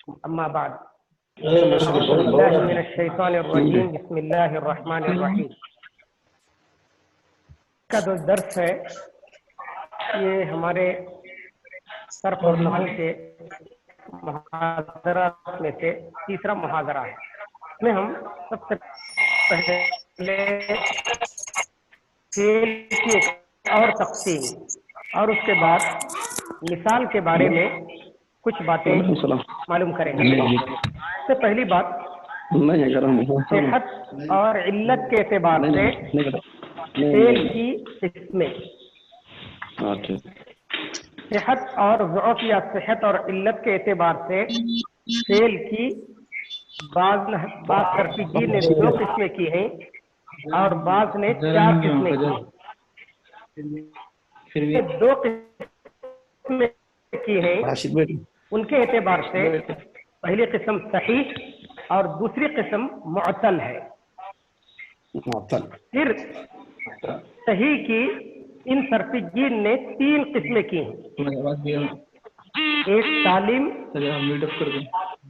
अम्मा बाद बिस्मिल्लाहिर्रहमानिर्रहीम बिस्मिल्लाहिर्रहमानिर्रहीम का जो दर्स है ये हमारे सर्फ और नहू के मुहाज़रा में से तीसरा मुहाज़रा है। इसमें हम सबसे पहले फेल की एक और तक़सीम और उसके बाद मिसाल के बारे में कुछ बातें मालूम करेंगे। सबसे पहली बात सेहत और इल्लत के एतबार से फेल की किस्में। सेहत और ज़ौफ़ या सेहत और इल्लत के एतबार से फेल की बाज़ तरकीबीन ने 2 किस्में की हैं और बाज़ ने 4 किस्में की हैं। 2 किस्में की हैं उनके एतबार से पहली किस्म सही और दूसरी किस्म मुअत्तल है। फिर सही की इन सर्फियीन ने 3 किस्में की हैं, एक सालिम,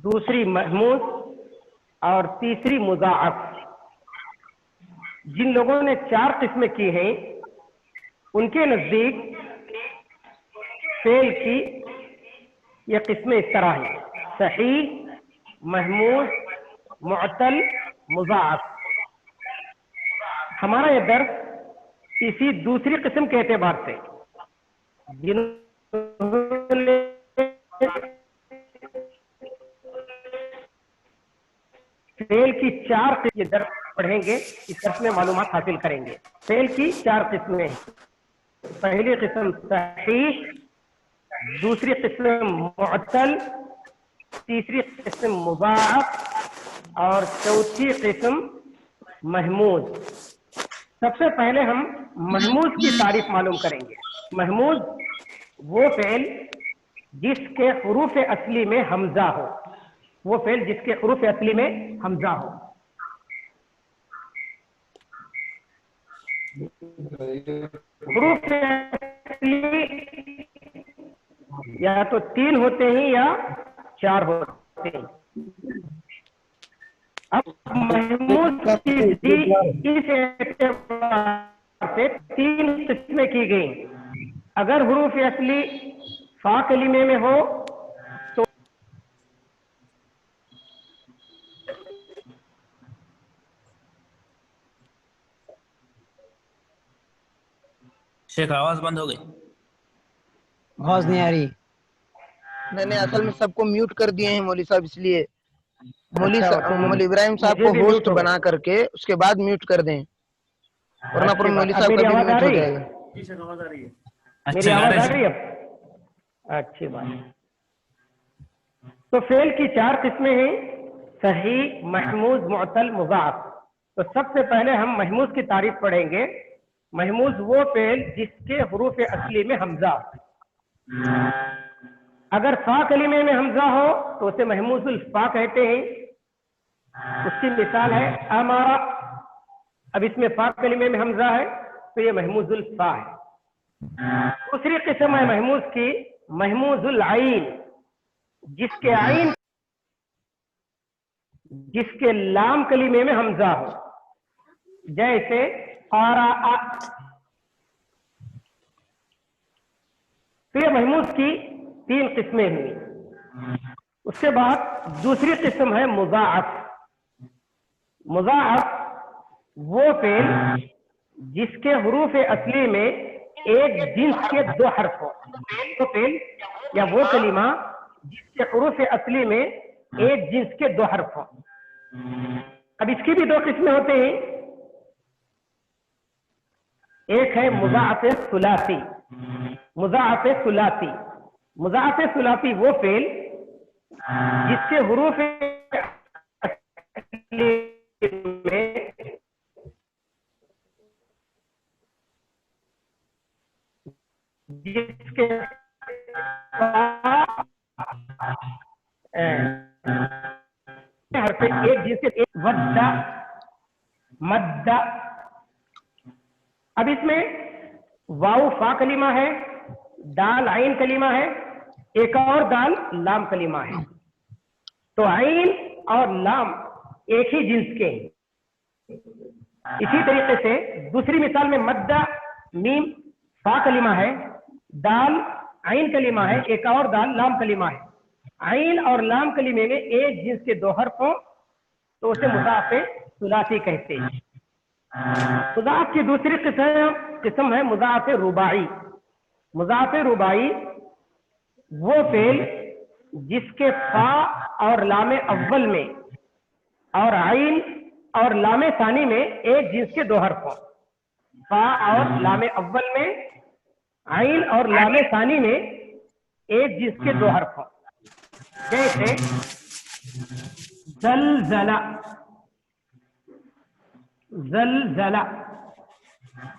दूसरी महमूद और तीसरी मुज़ाअफ़। जिन लोगों ने 4 किस्में की हैं उनके नज़दीक फेल की ये किस्में इस तरह हैं: सही, महमूद, मुअत्तल, मुज़ाअफ़। हमारा ये दर्स इसी दूसरी किस्म के एतबार से जिन्होंने फेल की 4 ये दर्स पढ़ेंगे, इस दर्स में मालूमात हासिल करेंगे। फेल की 4 किस्में हैं। पहली किस्म सही, दूसरी किस्म मुअत्तल, तीसरी किस्म मुज़ाअफ़ और चौथी किस्म महमूद। सबसे पहले हम महमूद की तारीफ मालूम करेंगे। महमूद वो फेल जिसके हुरूफ असली में हमजा हो, वो फेल जिसके हुरूफ असली में हमजा हो। हुरूफ असली या तो 3 होते हैं या 4 होते हैं। अब महमूद की इस एतबार से 3 किस्में की गई। अगर हुरूफ असली फा कलीमे में हो तो शेख आवाज बंद हो गई, आवाज नहीं आ रही। नहीं, असल में सबको म्यूट कर दिए हैं मौली साहब, इसलिए मौली इब्राहिम साहब मुझे को भी होस्ट म्यूट हो बना करके उसके बाद म्यूट कर दें, वरना पर मौली अब साहब मेरी का भी आवाज आ म्यूट हो रही है? जाएगा। मेरी आवाज आ रही है? अच्छी बात। तो फेल की 4 किस्में हैं: सही, महमूद, मुअत्तल, मुज़ाअफ़। तो सबसे पहले हम महमूद की तारीफ पढ़ेंगे। महमूद वो फेल जिसके हुरूफ असली में हमजा हो। अगर फा कलीमे में हमजा हो तो उसे महमूजुल फा कहते हैं। उसकी मिसाल है अमारा। अब इसमें फा कलीमे में हमजा है तो ये महमूजुल फा है। दूसरी किस्म है महमूद की महमूजुल आइन, जिसके लाम कलीमे में हमजा हो, जैसे क़राअ। तो ये महमूद की 3 किस्में हुई। उसके बाद दूसरी किस्म है मुज़ाअफ़। मुज़ाअफ़ वो फेल जिसके हुरूफ असली में एक जिन्स के 2 हर्फ हो। वो फेल या वो कलीमा जिसके हुरूफ असली में एक जिन्स के 2 हर्फ हो। अब इसकी भी 2 किस्में होते हैं। एक है मुज़ाअफ़ सुलासी। मुज़ाअफ़ सुलासी, मुज़ाअफ़ सुलासी वो फेल जिसके हुरूफ असली में जिसके हर पे एक जिसके एक वद्दा, मद्दा। अब इसमें वाव फा कलीमा है, दाल आइन कलीमा है, एक और दाल लाम कलीमा है। तो आइन और लाम एक ही जिन्स के हैं। इसी तरीके से दूसरी मिसाल में मद्दा मीम फा कलिमा है, दाल आइन कलिमा है, एक और दाल लाम कलिमा है। आइन और लाम कलिमे में एक जिन्स के दो हर्फ हो तो उसे मुज़ाफ़ सुलासी कहते हैं। मुज़ाफ़ की दूसरी किस्म है मुज़ाफ़ रुबाई। मुज़ाफ़ रुबाई वो फेल जिसके फा और लामे अव्वल में और आइन और लामे सानी में एक जिन्स के दो हर्फ हो। फा और लामे अव्वल में, आइन और लामे सानी में एक जिन्स के दो हर्फ हो। जैसे ज़लज़ला, ज़लज़ला।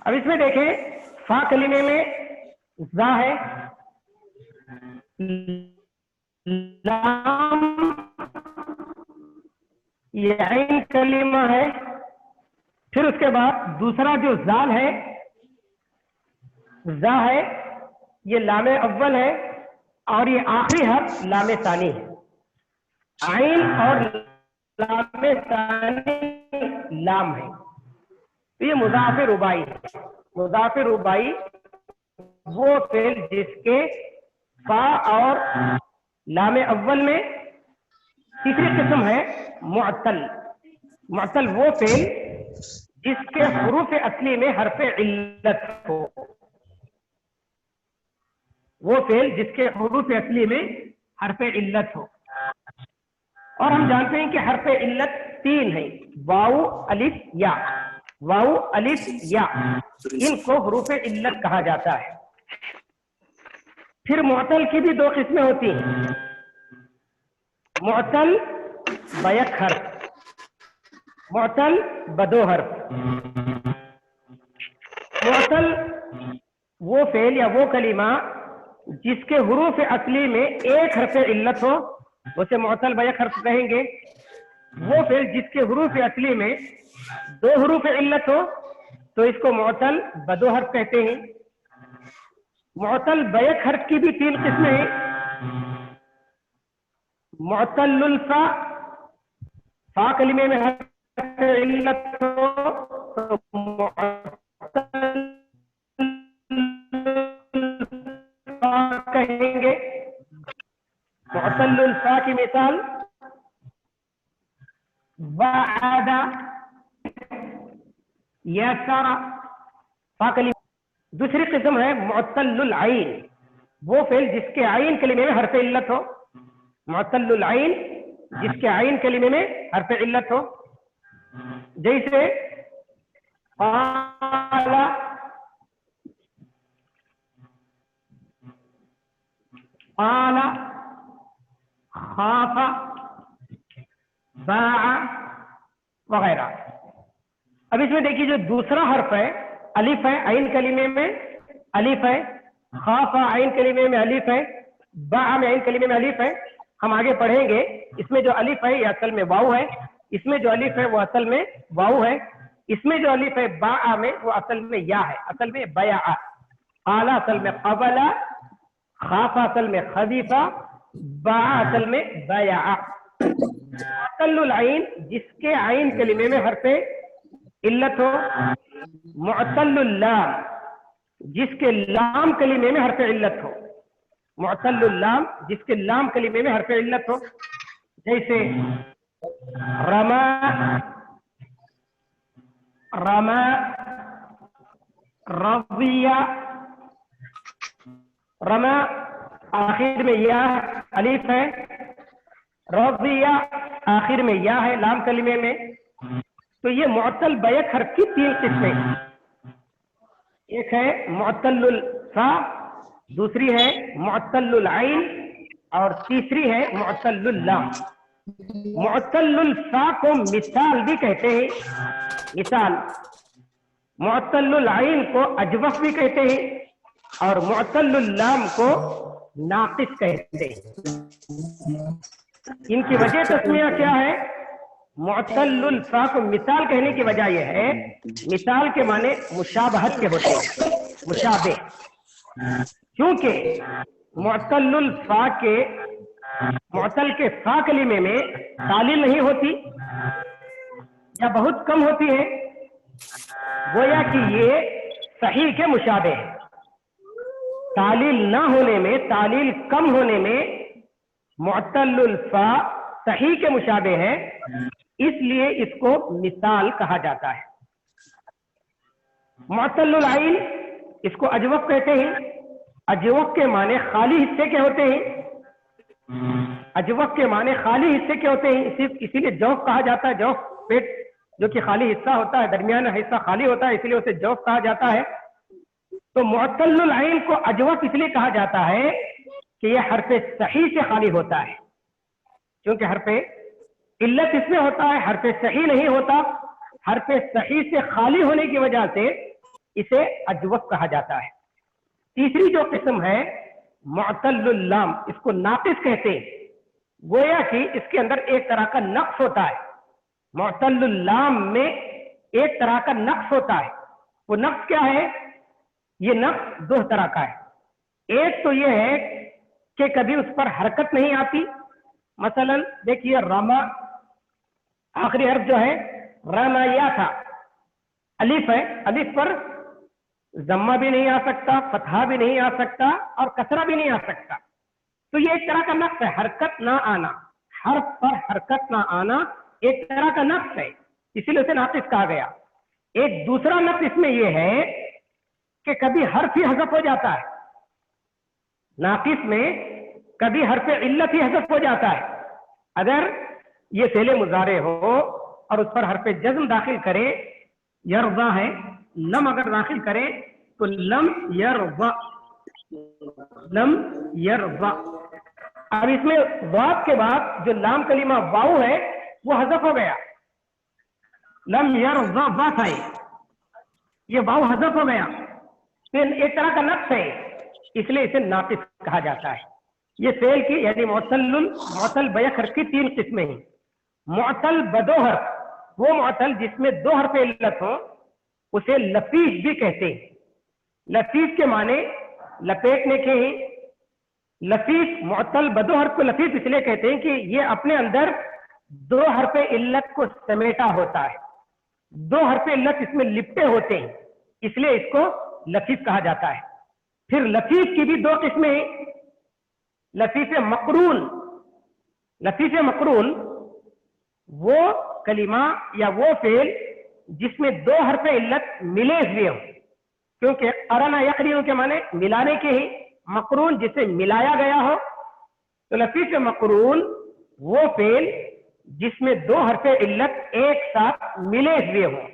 अब इसमें देखें फा कलिमे में ज़ा है, लाम ये आइन कलिमा है, फिर उसके बाद दूसरा जो जाल है ज़ा है, ये लामे अव्वल है और ये आखिरी हर्फ लामे सानी है। आइन और लामे सानी लाम है, तो ये मुज़ाफ़ रुबाई है। मुज़ाफ़ रुबाई वो फेल जिसके फा और लामे अव्वल में। तीसरी किस्म है मुअत्तल। मुअत्तल वो फेल जिसके हुरूफ असली में हर्फ इल्लत हो। वो फेल जिसके हुरूफ असली में हर्फ इल्लत हो। और हम जानते हैं कि हर्फ इल्लत तीन है, वाउ अलिफ या। वाउ अलिफ या, इनको हुरूफ इल्लत कहा जाता है। फिर मुअत्तल की भी दो किस्में होती हैं, मुअत्तल बयक हर्फ, मुअत्तल बदो हर्फ। मुअत्तल वो फेल या वो कलिमा जिसके हुरूफ असली में एक हर्फ इल्लत हो, उसे मुअत्तल बयक हर्फ कहेंगे। वो फेल जिसके हुरूफ असली में दो हुरूफ इल्लत हो तो इसको मुअत्तल बदो हर्फ कहते हैं। मुअत्तल बयक हर्फ की भी तीन किस्में हैं। मुअत्तलुल फा, फा कलिमे में हर्फ इल्लत हो तो मुअत्तल फा कहेंगे। मुअत्तलुल फा की मिसाल वअदा, यसरा, फा कलिमा। दूसरी किस्म है मुअत्तलुल आइन, वो फेल जिसके आइन कलिमे में हर्फ इल्लत हो। मुअत्तलुल आइन जिसके आइन कलिमे में हर्फ इल्लत हो, जैसे क़ाला, क़ाला, ख़ाफ़ा, बाअ वगैरह। अब इसमें देखिए जो दूसरा हर्फ है अलिफ है, आइन कलिमे में अलिफ है, खाफा आइन कलिमे में अलिफ है, बा में आइन कलिमे में अलिफ है। हम आगे पढ़ेंगे इसमें जो अलिफ है ये असल में वाऊ है, इसमें जो अलिफ है वो असल में वाऊ है, इसमें जो अलिफ है बा में वो असल में या है, असल में बया। आला असल में कबला, खाफा असल में खदीफा, बा असल में बया। मुअत्तलुल आइन जिसके आइन कलिमे में हर्फ इल्लत हो। मुअत्तलुल लाम जिसके लाम कलिमे में हर्फ इल्लत हो। मुअत्तलुल लाम जिसके लाम कलिमे में हर्फ इल्लत हो, जैसे रमा, रमा, रविया। रमा आखिर में या अलिफ है, रविया आखिर में या है लाम कलिमे में। तो ये मुअत्तल बयक हर्फ की तीन किस्में, एक है मुअत्तलुल फा, दूसरी है मुअत्तलुल आइन और तीसरी है मुअत्तलुल लाम। मुअत्तलुल फा को मिसाल भी कहते हैं, मिसाल। मुअत्तलुल आइन को अजवफ भी कहते हैं और मुअत्तलुल लाम को नाकिस कहते हैं। इनकी वजह तस्मिया क्या है? मुअत्तलुल फा को मिसाल कहने की वजह यह है, मिसाल के माने मुशाबहत के होते हैं, मुशाबे। क्योंकि मुअत्तलुल फा के معتل کے فا کلمے میں تعلیل نہیں ہوتی یا بہت کم ہوتی ہے، گویا کہ یہ صحیح کے مشابہ ہے. تعلیل نہ ہونے میں، تعلیل کم ہونے میں معتل الفا صحیح کے مشابہ ہے، اس لیے اس کو مثال کہا جاتا ہے. معتل العین اس کو اجوف کہتے ہیں. اجوف کے معنی خالی حصے کے ہوتے ہیں. اجوف کے معنی خالی حصے کے ہوتے ہیں، اسی لیے جوف کہا جاتا ہے. جوف پیٹ جو کہ خالی حصہ ہوتا ہے، درمیانہ حصہ خالی ہوتا ہے، اسی لیے اسے جوف کہا جاتا ہے. تو معتل العین کو اجوف اس لیے کہا جاتا ہے کہ یہ حرف صحیح سے خالی ہوتا ہے، کیونکہ حرف علت اس میں ہوتا ہے، حرف صحیح نہیں ہوتا. حرف صحیح سے خالی ہونے کی وجہ سے اسے اجوف کہا جاتا ہے. تیسری جو قسم ہے معتل اللام، اس کو ناقص کہتے ہیں. گویا کہ اس کے اندر ایک طرح کا نقص ہوتا ہے. معتل اللام میں ایک طرح کا نقص ہوتا ہے. وہ نقص کیا ہے؟ یہ نقص دو طرح کا ہے. ایک تو یہ ہے کہ کبھی اس پر حرکت نہیں آتی. مثلا دیکھیے راما، آخری حرف جو ہے راما یا تھا، الف ہے، الف پر ضمہ بھی نہیں آ سکتا، فتحہ بھی نہیں آ سکتا اور کسرہ بھی نہیں آ سکتا. تو یہ ایک طرح کا نقص ہے، حرکت نہ آنا، حرف پر حرکت نہ آنا ایک طرح کا نقص ہے، اسی لیے اسے ناقص کہا گیا. ایک دوسرا نقص اس میں یہ ہے کہ کبھی حرف ہی حذف ہو جاتا ہے. ناقص میں کبھی حرف علت ہی حذف ہو جاتا ہے. اگر یہ فعل مضارع ہو اور اس پر حرف جزم داخل کرے، یرضا ہے، لم اگر داخل کرے تو لم یرضا، لم یرضا. اب اس میں واو کے بعد جو لام کلمہ واو ہے وہ حذف ہو گیا. لم یرضا وا تھا، یہ واو حذف ہو گیا. ایک طرح کا نقص ہے، اس لیے اسے ناقص کہا جاتا ہے. یہ فعل کی یعنی معتل بیک حرف کی تین قسمیں ہیں. معتل بدو حرف، وہ معتل جس میں دو حرف علت ہو، اسے لفیف بھی کہتے ہیں. لفیف کے معنی لپیٹنے کے ہیں. لفیف معتل بدو حرف کو لفیف اس لیے کہتے ہیں کہ یہ اپنے اندر دو حرف علت کو سمیٹا ہوتا ہے. دو حرف علت اس میں لپٹے ہوتے ہیں، اس لیے اس کو لفیف کہا جاتا ہے. پھر لفیف کی بھی دو قسمیں ہیں. لفیف مقرون، لفیف مقرون وہ کلمہ یا وہ فعل جس میں دو حرف علت ملے ہوئے ہوں، کیونکہ قرنا یقرین کے معنی ملانے کے ہی. مقرون جسے ملایا گیا ہو. تو لفیف مقرون وہ فعل جس میں دو حرف علت ایک ساتھ ملے ہوئے ہوں.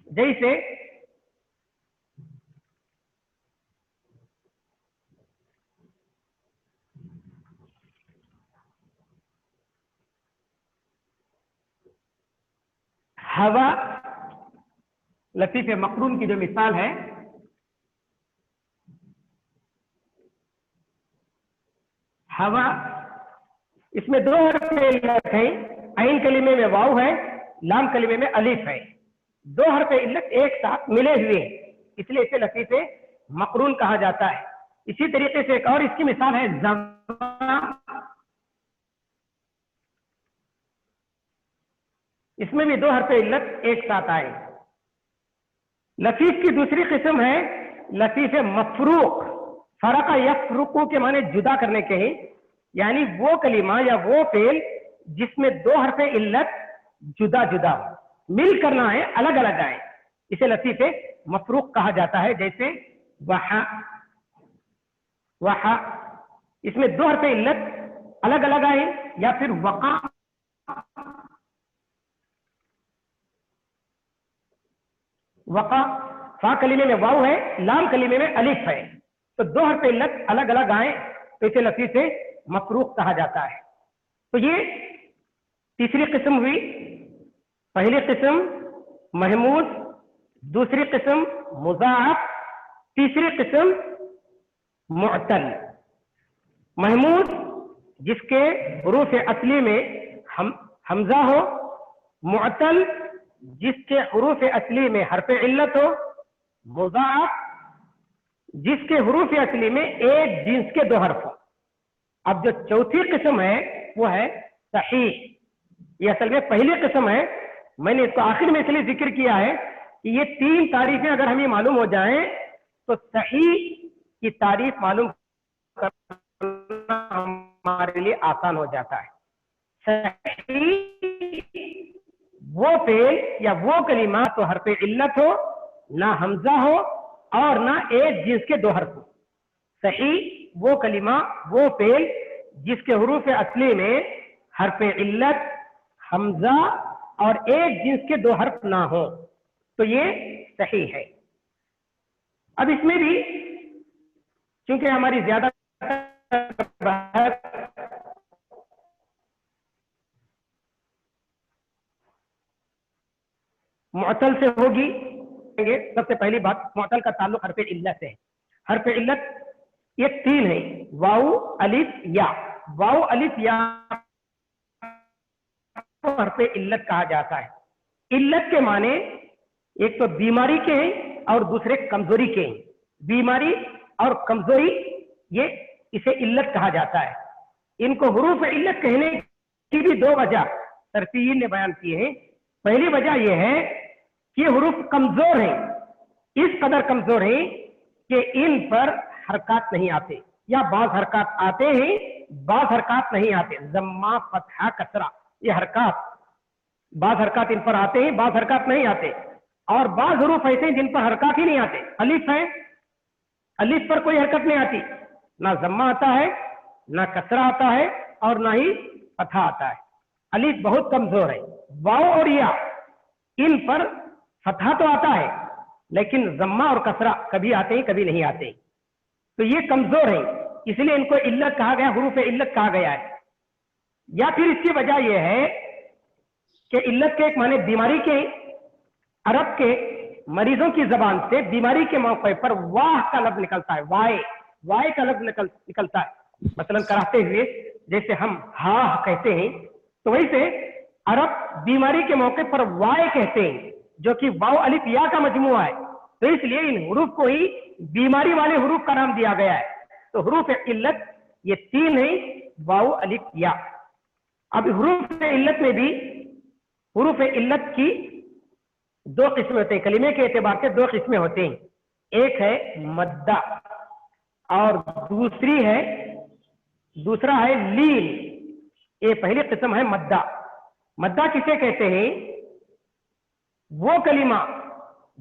جیسے ہوا، لطیف مقرون کی جو مثال ہے، ہوا اس میں دو حرف علت ہیں. عین کلمے میں واو ہے، لام کلمے میں الف ہے. دو حرف علت ایک ساتھ ملے ہوئے ہیں، اس لیے اسے لطیف مقرون کہا جاتا ہے. اسی طریقے سے ایک اور اس کی مثال ہے زوا، اس میں بھی دو حرف علت ایک ساتھ آئے. لطیف کی دوسری قسم ہے لطیف مفروق. فرق یفرقو کے معنی جدا کرنے کے ہیں، یعنی وہ کلمہ یا وہ فعل جس میں دو حرف علت جدا جدا مل کر نہ آئے، الگ الگ آئے، اسے لطیف مفروق کہا جاتا ہے. جیسے وحا، وحا اس میں دو حرف علت الگ الگ آئے. یا پھر وقا، وقا فا کلمے میں واو ہے، لام کلمے میں الف ہے، تو دو حرف علت الگ الگ آئے تو اسے لطیف مفروق کہا جاتا ہے. تو یہ تیسری قسم ہوئی. پہلی قسم محمود، دوسری قسم مضاعف، تیسری قسم معتل. محمود جس کے حروف اصلی میں حمزہ ہو، معتل جس کے حروف اصلی میں حرف علت ہو، مضاعف جس کے حروف اصلی میں ایک جنس کے دو حرف ہو. अब जो चौथी किस्म है वो है सहीह। ये असल में पहली किस्म है, मैंने इसको आखिर में इसलिए जिक्र किया है कि ये 3 तारीफें अगर हमें मालूम हो जाएं तो सहीह की तारीफ मालूम करना हमारे लिए आसान हो जाता है। सहीह वो फेल या वो कलीमा तो हरफ इल्लत हो, ना हमजा हो और ना एक जिन्स के 2 हर्फ हो। सहीह वो कलीमा वो फेल जिसके हुरूफ असली में हरफ इल्लत, हमजा और एक जिन्स के 2 हर्फ ना हो, तो ये सही है। अब इसमें भी क्योंकि हमारी ज्यादा मुअत्तल से होगी। सबसे पहली बात, मुअत्तल का ताल्लुक हरफ इल्लत से है। हरफ इल्लत ये 3 है, वाउ अलिफ या। वाउ अलिफ या को हरफ इल्लत कहा जाता है। इल्लत के माने एक तो बीमारी के हैं और दूसरे कमजोरी के हैं। बीमारी और कमजोरी ये इसे इल्लत कहा जाता है। इनको हुरूफ इल्लत कहने की भी 2 वजह सरफीन ने बयान की है। पहली वजह यह है कि ये हुरूफ कमजोर हैं, इस कदर कमजोर हैं कि इन पर हरकत नहीं आते, या बाज हरकत आते हैं, बाज हरकत नहीं आते। जम्मा फतहा कसरा ये हरकत, बाज हरकत इन पर आते हैं, बाज हरकत नहीं आते। और बाज हुरूफ ऐसे हैं जिन पर हरकत ही नहीं आते। अलिफ है, अलिफ पर कोई हरकत नहीं आती, ना जम्मा आता है, ना कसरा आता है और ना ही फतहा आता है। अलिफ बहुत कमजोर है। वाव और या इन पर फतहा तो आता है लेकिन जम्मा और कसरा कभी आते हैं कभी नहीं आते, तो ये कमजोर है, इसलिए इनको इल्लत कहा गया, हुरूफ इल्लत कहा गया है। या फिर इसकी वजह यह है कि इल्लत के एक माने बीमारी के, अरब के मरीजों की जबान से बीमारी के मौके पर वाह का लफ्ज निकलता है, वाय वाय का लफ्ज निकलता है। मसलन कराते हुए जैसे हम हा कहते हैं, तो वैसे अरब बीमारी के मौके पर वाय कहते हैं, जो कि वाव अलिफ या का मजमुआ है। तो इसलिए इन हुरूफ को ही बीमारी वाले हुरूफ का नाम दिया गया है। तो हुरूफ इल्लत ये 3 है, वाव अलिफ या। अब हुरूफ इल्लत में भी हुरूफ इल्लत की 2 किस्में होते हैं, कलीमे के एतबार से 2 किस्में होते हैं। एक है मद्दा और दूसरा है लीन। ये पहली किस्म है मद्दा। मद्दा किसे कहते हैं? वो कलीमा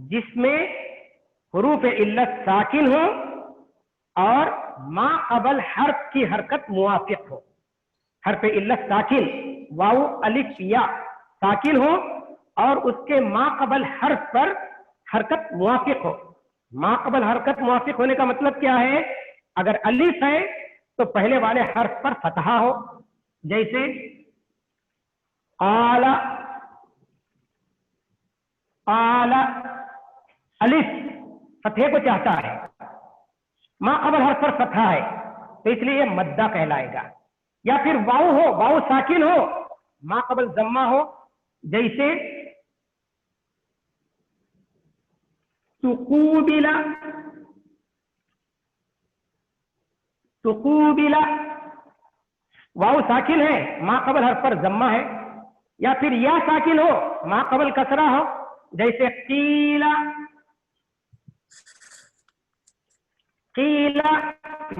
जिसमें हुरूफ इल्लत साकिन हो और मा कबल हर्फ की हरकत मुवाफिक हो। हर्फ इल्लत साकिन, वाउ अलिफ या साकिन हो और उसके मा कबल हर्फ पर हरकत मुवाफिक हो। मा कबल हरकत मुवाफिक होने का मतलब क्या है? अगर अलिफ है तो पहले वाले हर्फ पर फतहा हो, जैसे आला, आला अलिफ फतहे को चाहता है, मा कबल हर्फ पर फतहा है, तो इसलिए यह मद्दा कहलाएगा। या फिर वाउ हो, वाउ साकिन हो, मा कबल जम्मा हो, जैसे तुकूबिला, तुकूबिला वाउ साकिन है, मा कबल हर्फ पर जम्मा है। या फिर या साकिन हो, मा कबल कसरा हो, जैसे कीला, कीला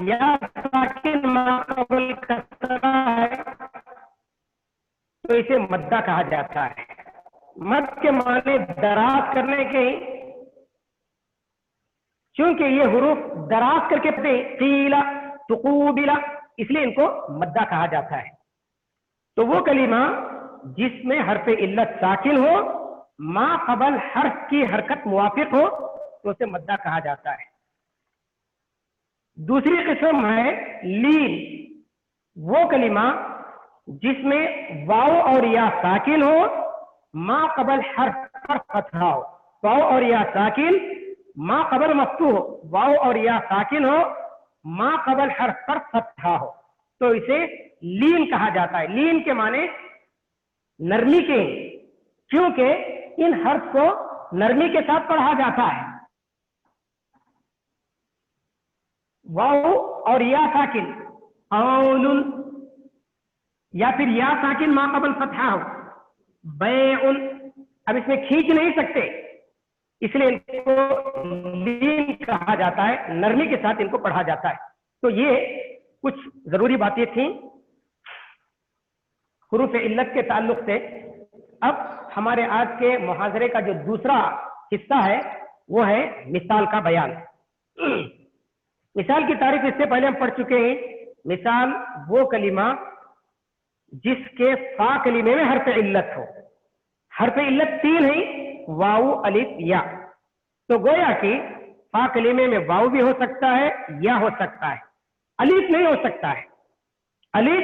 या साकिन मा कबल कसरा है, तो इसे मद्दा कहा जाता है। मद के माने दराज करने के, क्योंकि ये हुरूफ दराज करके पढ़े, कीला तुकूबिला, इसलिए इनको मद्दा कहा जाता है। तो वो कलीमा जिसमें हर्फ इल्लत साकिन हो, मा कबल हर्फ की हरकत मुवाफिक हो, तो उसे मद्दा कहा जाता है। दूसरी किस्म है लीन। वो कलीमा जिसमें वाव और या साकिन हो, मा कबल हर्फ पर फतहा हो। वाव और या साकिन, मा कबल मफ्तू हो, वाव और या साकिन हो, मा कबल हर्फ पर फतहा हो, तो इसे लीन कहा जाता है। लीन के माने नरमी के, क्योंकि इन हर्फ को नरमी के साथ पढ़ा जाता है। वाव और या साकिन औलुन, या फिर या साकिन मा कबल फतहा हो, बैउन। अब इसमें खींच नहीं सकते, इसलिए इनको लीन कहा जाता है, नरमी के साथ इनको पढ़ा जाता है। तो ये कुछ जरूरी बातें थी हुरूफ इल्लत के ताल्लुक से। अब हमारे आज के मुहाजरे का जो दूसरा हिस्सा है वो है मिसाल का बयान। मिसाल की तारीफ इससे पहले हम पढ़ चुके हैं। मिसाल वो कलिमा जिसके फा कलिमे में हर्फ इल्लत हो। हर्फ इल्लत 3 है, वाऊ, अलिफ, या। तो गोया कि फा कलिमे में वाऊ भी हो सकता है, या हो सकता है, अलिफ नहीं हो सकता है। अलिफ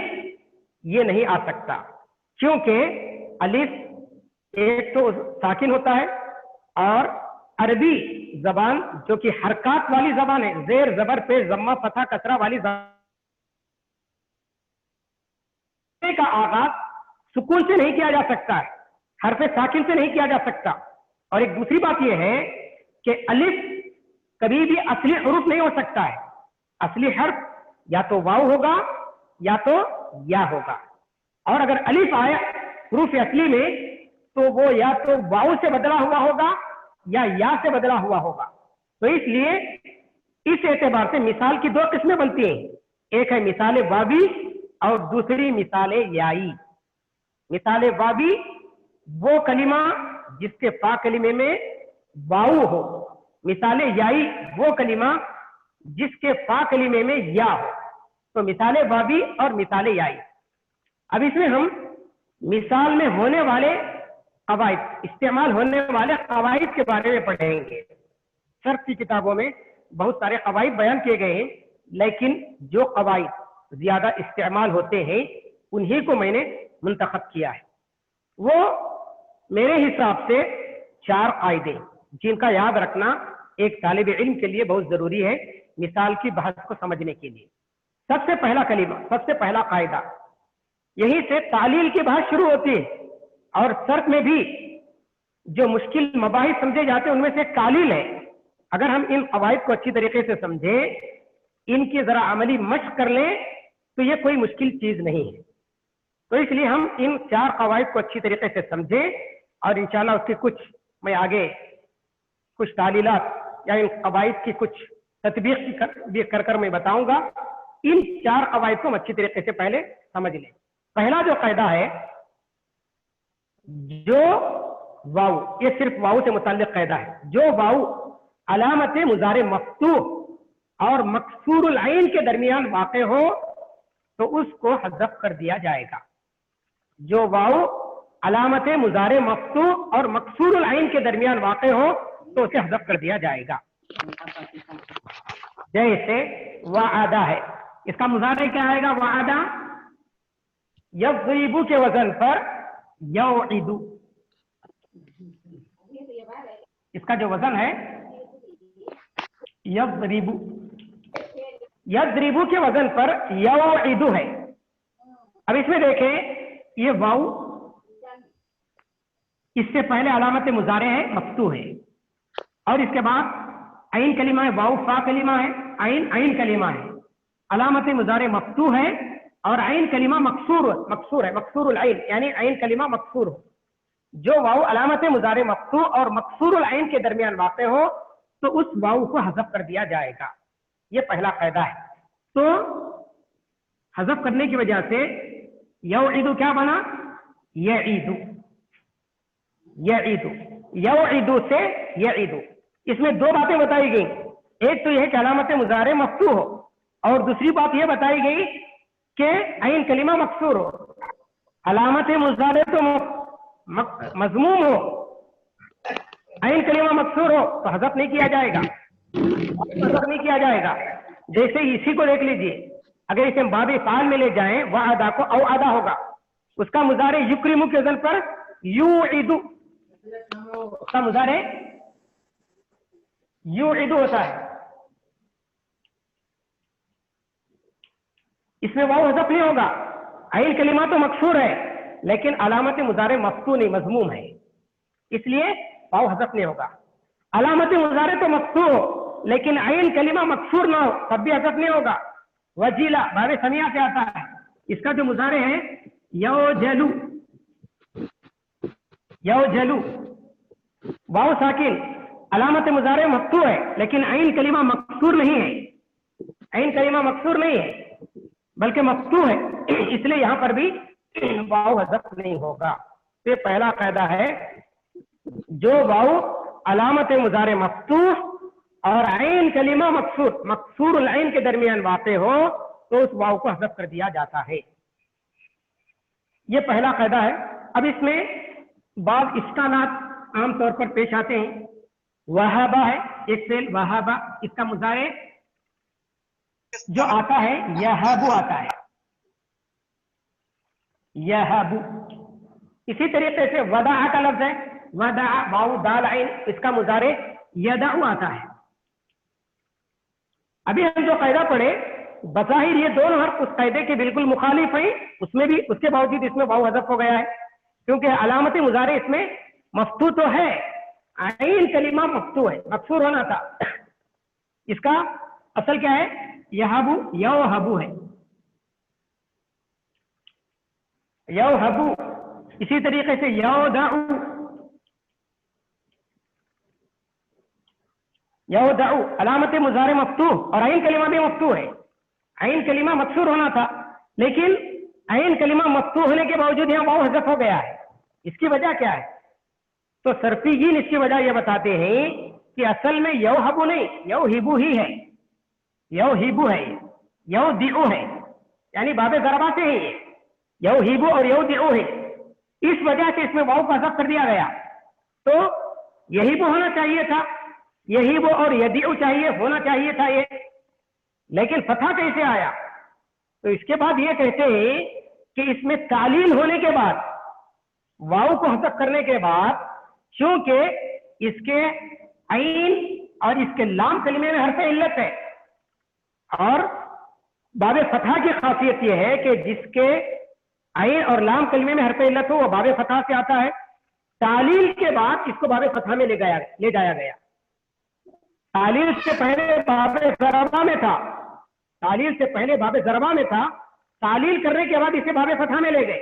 ये नहीं आ सकता, क्योंकि अलिफ एक तो साकिन होता है, और अरबी जबान जो कि हरकत वाली जबान है, जेर जबर पे जम्मा फतह कसरा वाली जबान का आगाज सुकून से नहीं किया जा सकता है, हरफ साकिन से नहीं किया जा सकता। और एक दूसरी बात यह है कि अलिफ कभी भी असली हुरूफ नहीं हो सकता है। असली हर्फ या तो वाव होगा या तो या होगा, और अगर अलिफ आया हुरूफ असली में तो वो या तो वाव से बदला हुआ होगा या से बदला हुआ होगा। तो इसलिए इस एतबार से मिसाल की 2 किस्में बनती हैं, एक है मिसाल वावी और दूसरी मिसाल याई। मिसाल वावी वो कलिमा जिसके फा कलिमे में वाऊ हो, मिसाल याई वो कलिमा जिसके फा कलिमे में या हो। तो मिसाल वावी और मिसाल याई। अब इसमें हम मिसाल में होने वाले कवाइद, इस्तेमाल होने वाले कवाइद के बारे में पढ़ेंगे। सर्फ की किताबों में बहुत सारे कवाइद बयान किए गए हैं, लेकिन जो कवाइद ज्यादा इस्तेमाल होते हैं उन्हीं को मैंने मुंतखब किया है। वो मेरे हिसाब से 4 कायदे जिनका याद रखना एक तालिब इल्म के लिए बहुत जरूरी है मिसाल की बहस को समझने के लिए। सबसे पहला कलीमा, सबसे पहला कायदा, यहीं से तालील की बहस शुरू होती है। और सर्फ में भी जो मुश्किल मबाहिस समझे जाते हैं उनमें से कालिल है। अगर हम इन कवायद को अच्छी तरीके से समझें, इनकी जरा अमली मश्क कर लें, तो ये कोई मुश्किल चीज नहीं है। तो इसलिए हम इन 4 कवायद को अच्छी तरीके से समझें, और इंशाल्लाह उसकी कुछ मैं आगे कुछ तालीलात या इन कवायद की कुछ तत्बीक कर मैं बताऊंगा। इन 4 कवायद को हम अच्छी तरीके से पहले समझ लें। पहला जो कायदा है, जो वाऊ, ये सिर्फ वाऊ से मुताल्लिक कायदा है, जो वाऊ अलामत मुजारे मफ्तूह और मकसूरुल ऐन के दरमियान वाक़े हो तो उसको हज़फ कर दिया जाएगा। जो वाऊ अलामत मुजारे मफ्तूह और मकसूरुल ऐन के दरमियान वाक़े हो तो उसे हज़फ कर दिया जाएगा। जैसे वाअदा है, इसका मुजारे क्या आएगा? वाअदा। यज़रिबु के वजन पर यौइदु, इसका जो वजन है यज़रिबु, यज़रिबु के वजन पर यौइदु है। अब इसमें देखें, ये वाऊ इससे पहले अलामत मुजारे है, मफ्तूह है, और इसके बाद ऐन कलीमा है, वाऊ फा कलीमा है, ऐन कलीमा है, अलामत मुजारे मफ्तूह है, और ऐन कलीमा मकसूर है, मकसूरुल ऐन, यानी ऐन कलीमा मकसूर हो। जो वाऊ अलामत मुजारे मफ्तूह और मकसूरुल ऐन के दरमियान वाक़े हो तो उस वाऊ को हज़फ कर दिया जाएगा। ये पहला कायदा है। तो हज़फ करने की वजह से यौइदु क्या बना? यईदु, यईदु, यौइदु से यईदु। इसमें 2 बातें बताई गई, एक तो यह कि अलामत मुजारे मफ्तूह हो, और दूसरी बात यह बताई गई कि ऐन कलीमा मकसूर हो। अलामत मुजारे तो मज़मूम हो, ऐन कलीमा मकसूर हो तो हज़फ नहीं किया जाएगा, हज़फ नहीं किया जाएगा। जैसे इसी को देख लीजिए, अगर इसे बाब फाल में ले जाएं, वाअदा को औ आदा होगा, उसका मुजारे युक्रिमु के वज़न पर युइदु, उसका मुजारे युइदु होता है। इसमें वाव हज़फ नहीं होगा। ऐन कलीमा तो मकसूर है, लेकिन अलामत मुजारे मफ्तूह नहीं, मज़मूम है, इसलिए वाव हज़फ नहीं होगा। अलामत मुजारे तो मफ्तूह हो, लेकिन ऐन कलीमा मकसूर ना हो, तब भी हज़फ नहीं होगा। वजीला बाबे समिया से आता है। इसका जो मुजारे है यौजलू, यौजलू, वाव साकिन अलामत मुजारे मक्तू है, लेकिन आइन कलीमा मकसूर नहीं है, आइन कलीमा मकसूर नहीं है बल्कि मक्तू है, इसलिए यहां पर भी वाव हज़फ नहीं होगा। ये पहला कायदा है, जो वाव अलामत मुजारे मक्तू और आइन कलीमा मकसूर, मकसूर आइन के दरमियान वाक़े हो तो उस वाव को हज़फ कर दिया जाता है। ये पहला कायदा है। अब इसमें बाद इश्कालात आमतौर पर पेश आते हैं। वहाबा है एक फेल, वहाबा, इसका मुजारे जो आता है यहाबू आता है, यहाबू। इसी तरीके से वदा का लफ्ज है, वदा वाउ दाल आइन, इसका मुजारे यदाउ आता है। अभी हम जो कायदा पढ़े बज़ाहिर ये दोनों हर्फ उस कायदे के बिल्कुल मुखालिफ हैं, उसमें भी उसके बावजूद इसमें वाव हज़फ हो गया है, क्योंकि अलामत मुजारे इसमें मफ्तू तो है, आइन कलीमा मफ्तू है, मकसूर होना था। इसका असल क्या है, यहाबू, यौहबू है, यौहबू। इसी तरीके से यौदाउ, यौदाउ अलामत मुजारे मफ्तू और आइन कलीमा भी मफ्तू है, आइन कलीमा मकसूर होना था, लेकिन आइन कलीमा मफ्तू होने के बावजूद यहाँ वाव हज़फ हो गया है। इसकी वजह क्या है? तो सर्फीगीन इसकी वजह यह बताते हैं कि असल में यौहबू नहीं, यौहिबू ही है, यौहिबू है, यौदिउ है, यानी बाबे ज़रबा से है, यौहिबू और यौदिउ है। इस वजह से इसमें वाव का हज़फ कर दिया गया। तो यहीबू होना चाहिए था, यहीबू और यदिउ चाहिए होना चाहिए था ये, लेकिन फतहा कैसे आया? तो इसके बाद ये कहते हैं कि इसमें तालील होने के बाद, वाव को हज़फ करने के बाद, क्योंकि इसके आइन और इसके लाम कलिमे में हर्फ इल्लत है, और बाबे फतहा की खासियत यह है कि जिसके आइन और लाम कलिमे में हर्फ इल्लत हो वो बाबे फतहा से आता है। तालील के बाद इसको बाबे फतहा में ले जाया गया। तालील से पहले बाबे ज़रबा में था, तालील से पहले बाबे ज़रबा में था, तालील करने के बाद इसे बाबे फतहा में ले गए।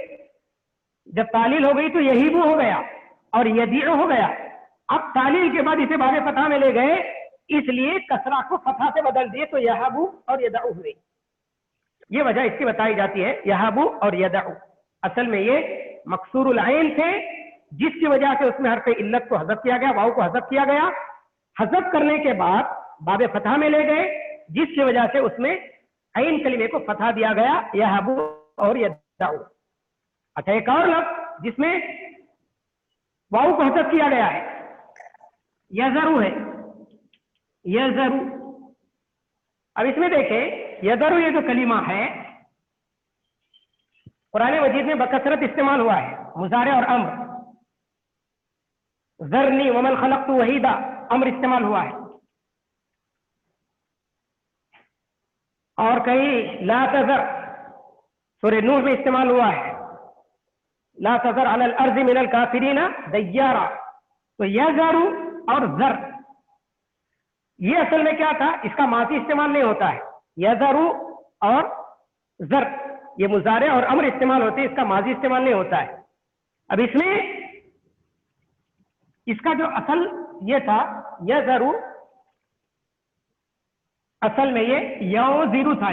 जब तालील हो गई तो यहीबू हो गया और यदीउ हो गया। अब तालील के बाद इसे बाबे फतहा में ले गए, इसलिए कसरा को फतहा से बदल दिए, तो यहाबू और यदाउ हुए। ये वजह इसकी बताई जाती है, यहाबू और यदाउ। असल में ये मकसूरुल आइन थे, जिसकी वजह से उसमें हर्फ इल्लत को हज़फ किया गया, वाव को हज़फ किया गया। हज़फ करने के बाद बाबे फतहा में ले गए, जिसकी वजह से उसमें आइन कलिमे को फतहा दिया गया, यहाबू और यदाउ। अच्छा, एक और लफ्ज़ जिसमें वाव को हज़फ किया गया है, यज़रू है, यज़रू। अब इसमें देखें, यज़रू ये जो कलीमा है कुरान मजीद में बकसरत इस्तेमाल हुआ है, मुजारे और अम्र। ज़रनी वमन खलक़तु वहीदा अम्र इस्तेमाल हुआ है, और कहीं ला तज़र सूरह नूह में इस्तेमाल हुआ है, ला तज़र अलल अर्ज़ि मिनल काफ़िरीना दय्यारा। तो यज़रू और ज़र, ये असल में क्या था, इसका माज़ी इस्तेमाल नहीं होता है। यज़रू और ज़र ये मुजारे और अम्र इस्तेमाल होते हैं, इसका माज़ी इस्तेमाल नहीं होता है। अब इसमें इसका जो असल ये था यज़रू, असल में ये यौज़िरु था,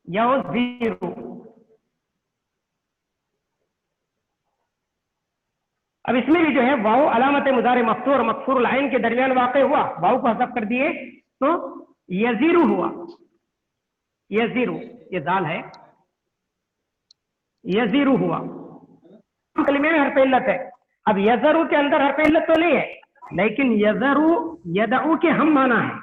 यौज़िरु। अब इसमें भी जो है वाव अलामत मुजारे मफ्तू और मकसूरुल आइन के दरमियान वाक़े हुआ, वाव को हज़फ कर दिए तो यज़ीरु हुआ, यज़ीरु ये दाल है, यज़ीरु हुआ। कलिमे में हर्फ इल्लत है। अब यज़रू के अंदर हर्फ इल्लत तो नहीं है, लेकिन यज़रू यदऊ के हम माना है।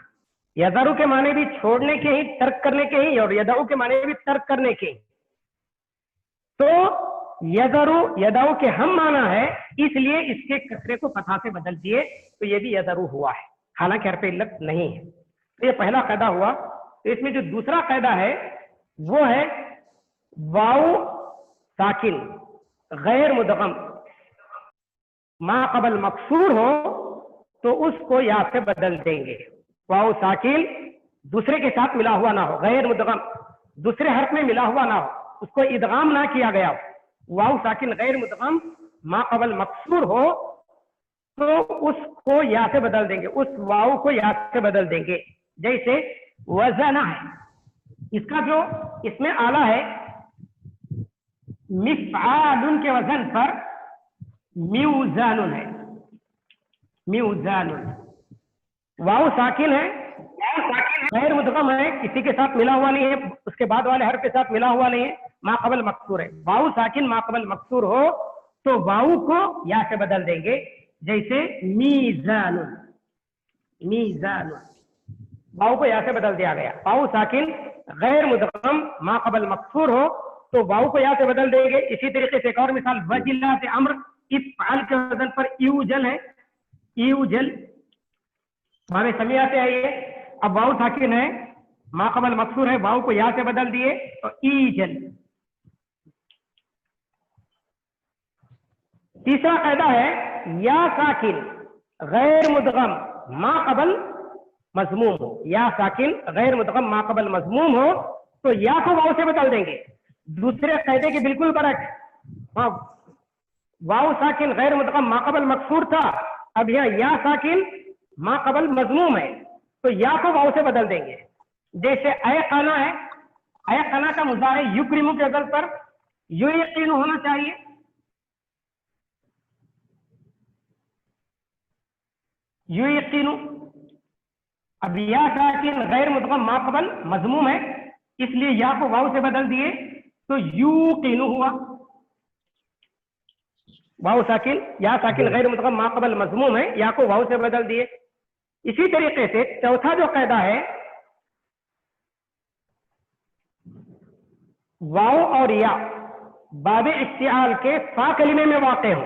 यज़रू के माने भी छोड़ने के ही, तर्क करने के ही, और यदऊ के माने भी तर्क करने के ही। तो यज़रू यदऊ के हम माना है, इसलिए इसके कसरे को फतहा से बदल दिए, तो ये भी यज़रू हुआ है, हालांकि हर्फ इल्लत नहीं है। तो ये पहला कायदा हुआ। तो इसमें जो दूसरा कायदा है वो है वाव साकिन गैर मुदगम मा कबल मकसूर हो तो उसको या से बदल देंगे। वाव साकिन दूसरे के साथ मिला हुआ ना हो, गैर मुदगम दूसरे हर्फ में मिला हुआ ना हो, उसको इदगाम ना किया गया हो, वाव साकिन गैर मुदगम मा कबल मकसूर हो, तो उसको या से बदल देंगे, उस वाव को या से बदल देंगे। जैसे वजना है, इसका जो इसमें आला है मिफ़आलुन के वजन पर मिउजानुन है, मिउजानुन। वाव साकिन है, गैर मुदगम है, किसी के साथ मिला हुआ नहीं है, उसके बाद वाले हर्फ के साथ मिला हुआ नहीं है, मा कबल मकसूर है। वाव साकिन मा कबल मकसूर हो तो वाव को या से बदल देंगे। जैसे मीजानुन, मीजानुन, वाव को या से बदल दिया गया। वाव साकिन गैर मुदगम मा कबल मकसूर हो तो वाव को या से बदल देंगे। इसी तरीके से एक और मिसाल, वजिला से अम्र, इस फाल के वजन पर यूजल है, यूजल, हमें समी आते हैं ये। अब वाव साकिन है, मा कबल मकसूर है, वाव को या से बदल दिए तो ईजल। तीसरा कायदा है या साकिन गैर मुदगम मा कबल मजमूम हो, या साकिन गैर मुदगम मा कबल मजमूम हो तो या को वाव से बदल देंगे। दूसरे कायदे के बिल्कुल बरक, वाव साकिन गैर मुदगम मा कबल मकसूर था, अब यहाँ या साकिन मा कबल मजमूम है तो या को वाव से बदल देंगे। जैसे अयकाना है, अयकाना का मुजारे युक्रिमु के अदल पर युयकीनु होना चाहिए, युयकीनु। अब या साकिन गैर मुदगम मा कबल मजमूम है, इसलिए या को वाव से बदल दिए तो युकीनु हुआ। वाव साकिन, या साकिन गैर मुदगम मा कबल मजमूम है, या को वाव से बदल दिए। इसी तरीके से चौथा जो कायदा है, वाव और या बाबे इस्तिआल के फा कलिमे में वाक़े हो,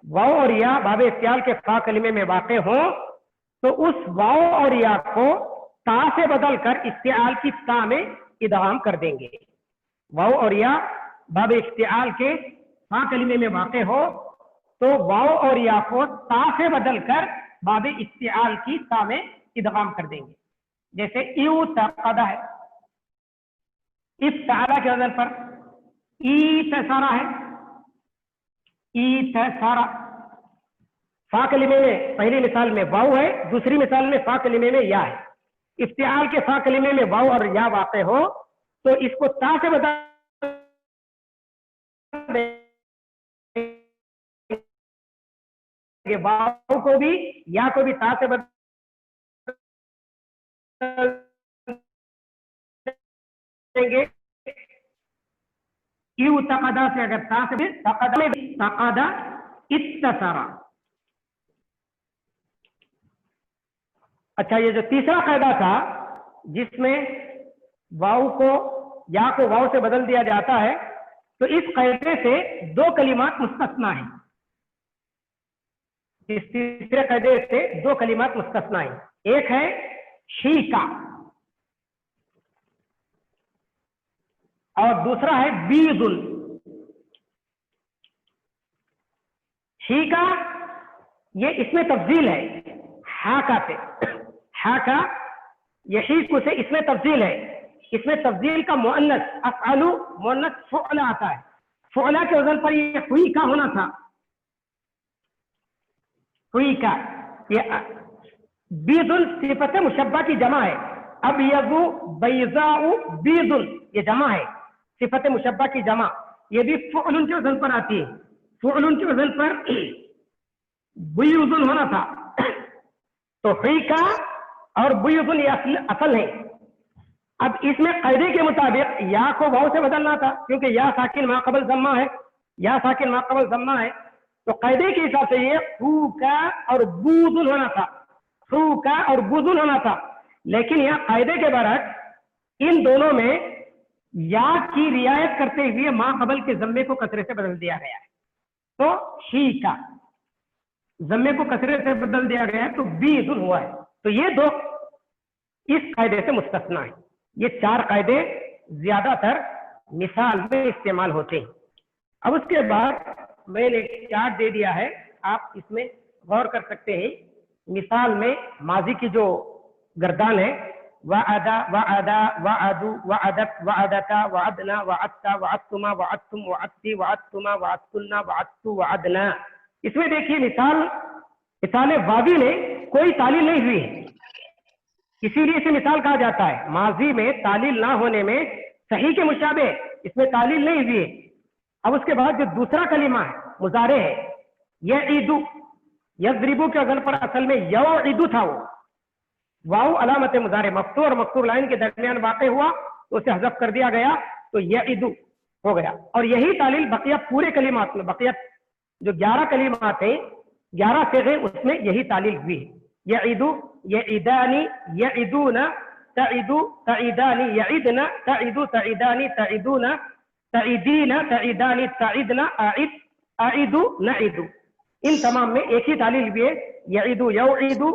वाव और या बाबे इस्तिआल के फा कलिमे में वाक़े हो तो उस वाव और या को ता से बदलकर इस्तिआल की ता में इदगाम कर देंगे। वाव और या बाबे इस्तिआल के फा कलिमे में वाक़े हो तो वाव और या को ता से बदलकर बाबे इस्तिआल की ता में इदगाम कर देंगे। जैसे यू तक़दा है, इफ्ताला के वजन पर ईतसारा है, ईतसारा। फा कलिमे में पहली मिसाल में वाव है, दूसरी मिसाल में फा कलिमे में या है। इफ्तिआल के फा कलिमे में वाव और या वाक़े हो तो इसको ता से बदल वाव को भी या को भी ता से बदल देंगे। यू तक़दा से अगर ता से तक़दा में तक़दा इत्तसरा। अच्छा, ये जो तीसरा कायदा था जिसमें वाव को या को वाव से बदल दिया जाता है, तो इस कायदे से दो कलिमात मुस्तस्ना है। इस तीसरे कायदे से दो कलिमात मुस्तस्ना है। एक है शीका और दूसरा है बीदुल। शीका ये इसमें तब्दील है हाका से, हाका यहीकु से इसमें तब्दील है। इसमें तब्दील का मुअन्नस अफ़अलु मुअन्नस फ़ुअला आता है। फ़ुअला के वजन पर ये हुई का होना था, हुई का। ये बीदुल सिफत मुशब्बा की जमा है। अब यज़ु बैज़ाउ बीदुल ये जमा है, सिफत मुशब्बा की जमा। ये भी फ़ुअलुन के वजन पर आती है। फ़ुअलुन के वजन पर बुयुज़ुन होना था, तो हुई का और बुयुज़ुन ये असल है। अब इसमें कायदे के मुताबिक या को वाव से बदलना था, क्योंकि या साकिन मा कबल ज़म्मा है, या साकिन मा कबल ज़म्मा है, तो कायदे के हिसाब से ये हू का और बूजुन होना था, हू का और बूजुन होना था। लेकिन यहाँ कायदे के बरक इन दोनों में या की रियायत करते हुए मा कबल के ज़म्मे को कसरे से बदल दिया गया है, तो ही का ज़म्मे को कसरे से बदल दिया गया है, तो बीजुन हुआ है। तो ये दो इस कायदे से मुस्तस्ना है। ये चार कायदे ज्यादातर मिसाल में इस्तेमाल होते हैं। अब उसके बाद मैंने चार्ट दे दिया है, आप इसमें गौर कर सकते हैं। मिसाल में माजी की जो गर्दान है वअदा वअदा वअदु वअदत वअदता वअदना वअदता वअदतुमा वअदतुम वअदती वअदतुमा वअदतुन्ना वअदतु वअदना। इसमें देखिए मिसाल वावी में कोई तालील नहीं हुई है, इसीलिए इसे मिसाल कहा जाता है। माजी में तालील ना होने में सही के मुशाबे इसमें तालील नहीं हुई है। अब उसके बाद जो दूसरा कलीमा है मुजारे है, यईदु, यज़रिबु के वजन पर असल में यौइदु था, वो वाव अलामत मुजारे मफ्तू और मकसूर लाइन के दरमियान वाक़ हुआ तो उसे हज़फ कर दिया गया तो यईदु हो गया। और यही तालील बकिया पूरे कलीमात में, बकिया जो 11 कलीमात हैं 11 सिगे उसमें यही तालील हुई है। यईदु, यईदानी, यईदूना, तईदु, तईदानी, यईदना, तईदु, तईदानी, तईदूना, तईदीना, तईदानी, तईदना, आइद, आइदु, नईदु। इन तमाम में एक ही तालील भी है, यईदु यौइदु,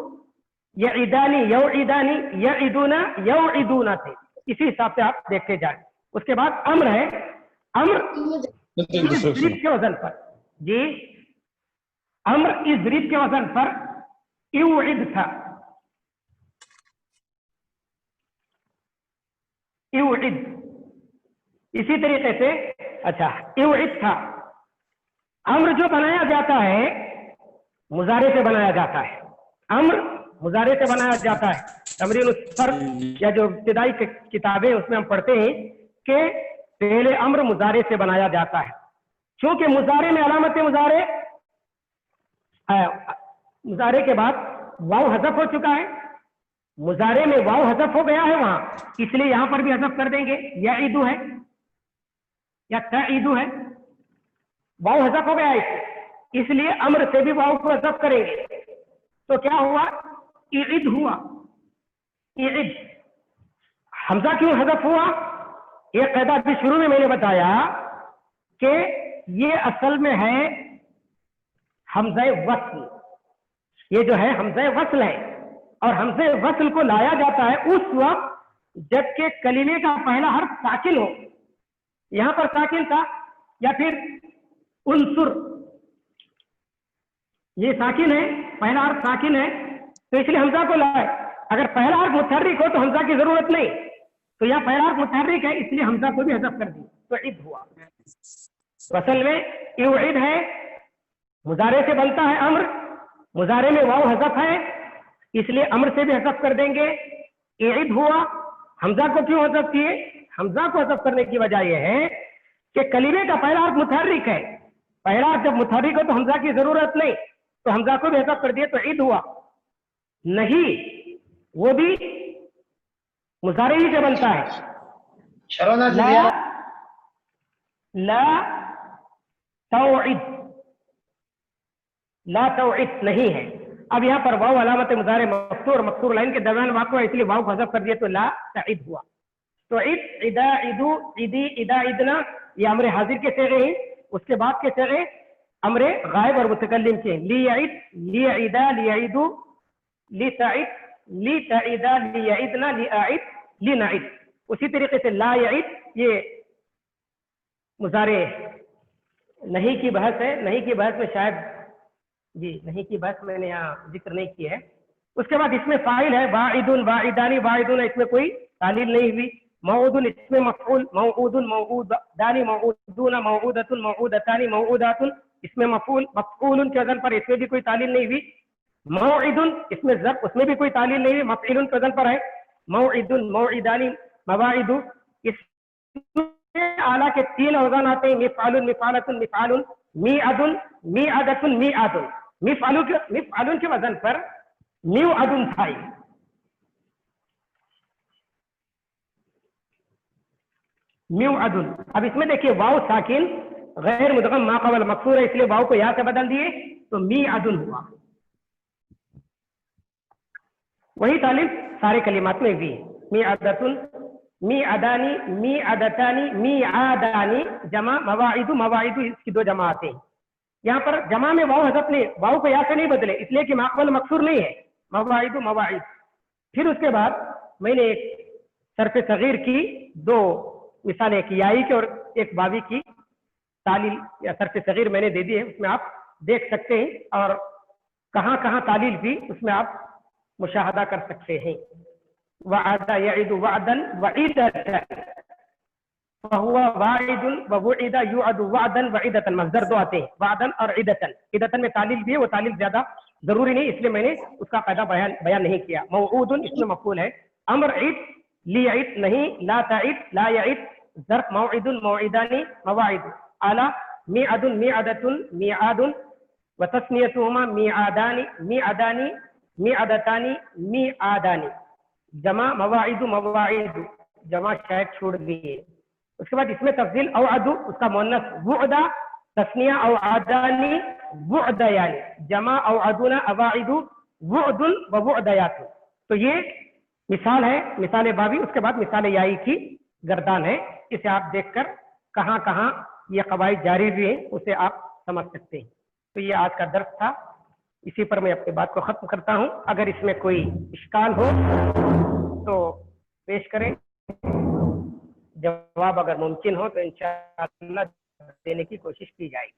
यईदानी यौइदानी, यईदुना यौइदूना थे। इसी हिसाब से आप देखते जाए। उसके बाद अम्र है, अम्र इज़रिब के वजन पर, जी अम्र इज़रिब के वजन पर युइद था, युइद। इसी तरीके से अच्छा युइद था। अम्र जो बनाया जाता है मुजारे से बनाया जाता है, अम्र मुजारे से बनाया जाता है। तमरीन पर या जो इब्तिदाई किताबें उसमें हम पढ़ते हैं कि पहले अम्र मुजारे से बनाया जाता है, क्योंकि मुजारे में अलामत मुजारे के बाद वाव हज़फ हो चुका है, मुजारे में वाव हज़फ हो गया है वहां, इसलिए यहां पर भी हज़फ कर देंगे। यईदु है या तईदु है, वाव हज़फ हो गया है, इसलिए अम्र से भी वाव को हज़फ करेंगे। तो क्या हुआ, ईद हुआ, ईद। हमजा क्यों हज़फ हुआ, ये कायदा भी शुरू में मैंने बताया कि ये असल में है हमज़े वस्ल, ये जो है हमज़े वस्ल है, और हमज़े वस्ल को लाया जाता है उस वक्त जबकि कलीमे का पहला हर्फ साकिन हो। यहां पर साकिन था, या फिर उनसुर, ये साकिन है, पहला हर्फ साकिन है, तो इसलिए हमजा को लाए। अगर पहला हर्फ मुतहर्रिक हो तो हमजा की जरूरत नहीं, तो यहाँ पहला हर्फ मुतहर्रिक है इसलिए हमजा को भी हज़फ कर दी, तो ईद हुआ। असल में युइद है, मुजारे से बनता है अम्र, मुजारे में वाव हज़फ है इसलिए अम्र से भी हज़फ कर देंगे। ईद हुआ, हमजा को क्यों हज़फ किए, हमजा को हज़फ करने की वजह यह है कि कलीमे का पहला हर्फ मुतहर्रिक है, पहला हर्फ जब मुतहर्रिक हो तो हमजा की जरूरत नहीं, तो हमजा को भी हज़फ कर दिए तो ईद हुआ। नहीं, वो भी मुजारे ही से बनता है। ला तौइद, ला तौइद नहीं है। अब यहाँ पर वाव अलामत मुजारे मफ्तूर और मकसूर लाइन के दरमियान वाक़ है, इसलिए वाव हज़फ कर दिया तो ला तईद हुआ। तो ईद, इदा, इदु, इदी, इदा, इदना, ये अम्र हाजिर के सेगे हैं। उसके बाद के सेगे अम्र गायब और मुतकल्लिम के, लियईद, लियईदा, लियईदु, लितईद, लितईदा, लियईदना, लिआईद, लिनईद। उसी तरीके से ला यईद, ये मुजारे नहीं की बहस है, नहीं की बहस में शायद जी नहीं की बहस मैंने यहाँ जिक्र नहीं की है। उसके बाद इसमें फाइल है वाइदुन, वाइदानी, वाइदुन, इसमें कोई तालील नहीं हुई। मऊदुन इसमें मफऊल, मऊदुन, मऊदानी, मऊदूना, मऊदतुन, मऊदतानी, मऊदातुन, इसमें मफऊल, मफऊलुन के वजन पर, इसमें भी कोई तालील नहीं हुई। मौइदुन इसमें ज़ब, उसमें भी कोई तालील नहीं हुई, मफ़ईलुन के वजन पर है। मौइदुन, मौइदानी, मवाइदु, इसमें आला के 3 औज़ान आते हैं, मिफ़अलुन, मिफ़अलतुन, मिफ़अलुन, मीअदुन, मीअदतुन, मीअदुन। मिफ़अलुन के वजन पर मीअदुन था। मीअदुन। अब इसमें देखिए वाव साकिन गैर मुदगम मा क़बल मकसूर है, इसलिए वाव को यहाँ से बदल दिए तो मीअदुन हुआ। वही तालीम सारे कलिमात में भी, मीअदतुन, मीअदानी, मीअदतानी, मीआदानी, जमा मवाइदु, मवाइदु, इसकी 2 जमा आते हैं। यहाँ पर जमा में वाव हज़फ नहीं, वाव को यहाँ से नहीं बदले इसलिए कि माक़बल मकसूर नहीं है, मवाइदु, मवाइद। फिर उसके बाद मैंने एक सरफ़े सगीर की 2 मिसालें, एक याई की और एक वावी की तालील या सरफ़े सगीर मैंने दे दी है, उसमें आप देख सकते हैं और कहाँ कहाँ तालील भी उसमें आप मुशाहदा कर सकते हैं। वअदा यइदु वअदन वइदतन फहुव वाइदुन व वुइदा युअदु वअदन वइदतन मस्दर दो आते हैं वअदन और इदतन। इदतन में तालील भी है, वो तालील ज्यादा जरूरी नहीं इसलिए मैंने उसका कायदा बयान नहीं किया। मौऊदुन इसमें मफूल है। अम्र ईद ली ईद नहीं, ला ताईद ला यईद, ज़र्फ मौइदुन मौइदानी मवाइद, आला मिअदुन मिअदतुन मिआदुन व तस्नियतुहुमा मिआदानी मिअदानी मिअदतानी मिआदानी, जमा मवाइदु मवाइदु, जमा शायद छोड़ दिए। उसके बाद इसमें तफजील औअदु उसका मुअन्नस वुअदा, तस्निया औअदानी वुअदयानी, जमा औअदुना अवाइदु वुअदुन व वुअदयातु। तो ये मिसाल है, मिसाल बाबी। उसके बाद मिसाल याई की गर्दान है। इसे आप देखकर कहाँ कहाँ ये कवायद जारी हुए हैं उसे आप समझ सकते हैं। तो ये आज का दर्स था, इसी पर मैं अपनी बात को खत्म करता हूँ। अगर इसमें कोई इश्काल हो तो पेश करें, जवाब अगर मुमकिन हो तो इंशाअल्लाह देने की कोशिश की जाएगी।